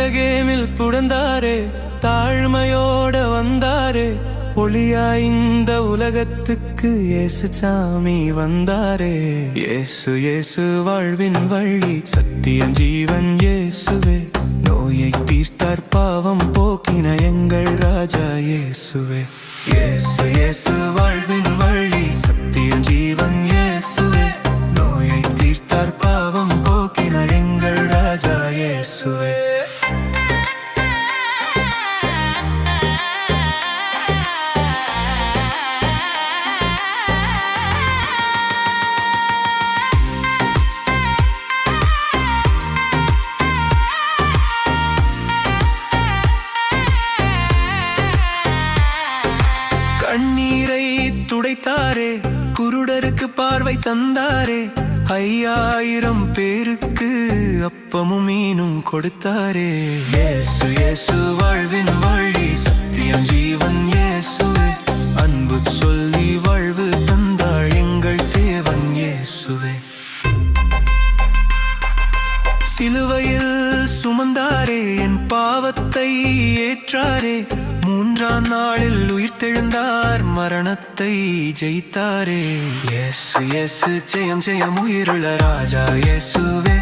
பெத்லகேமில் புடந்தாரே, தாழ்மையோட வந்தாரே, ஒளியா இந்த உலகத்துக்கு இயேசு சாமி வந்தாரே. இயேசு இயேசு வாழ்வின் வழி, சத்தியம் ஜீவன் இயேசுவே. நோயை தீர்த்தார், பாவம் போக்கின எங்கள் ராஜா இயேசுவே. இயேசு இயேசு வாழ்வின் வழி, சத்தியம் ஜீவன் இயேசுவே. நோயை தீர்த்தார், பாவம் போக்கின எங்கள் ராஜா இயேசுவே. கண்ணீரை துடைத்தாரே, குருடருக்கு பார்வை தந்தாரே, 5000 பேருக்கு அப்பமும் மீனும் கொடுத்தாரே. இயேசு இயேசு வாழ்வின் வழி, சத்தியம் ஜீவன் இயேசுவே. அன்பு சொல்லி வாழ்வு தந்தாள் எங்கள் தேவன் இயேசுவே. சிலுவையில் சுமந்தாரே, என் பாவத்தை ஏற்றாரே, 3ஆம் நாளில் உயிர்த்தெழுந்தார், மரணத்தை ஜெயித்தாரே. இயேசு இயேசு ஜெயம் ஜெயம் உயிருள்ள ராஜா இயேசுவே.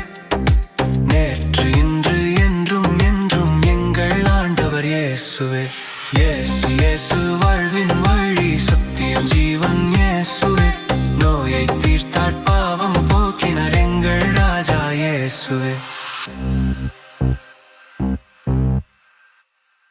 நேற்று இன்று என்றும் என்றும் எங்கள் ஆண்டவர் இயேசுவே. இயேசு இயேசு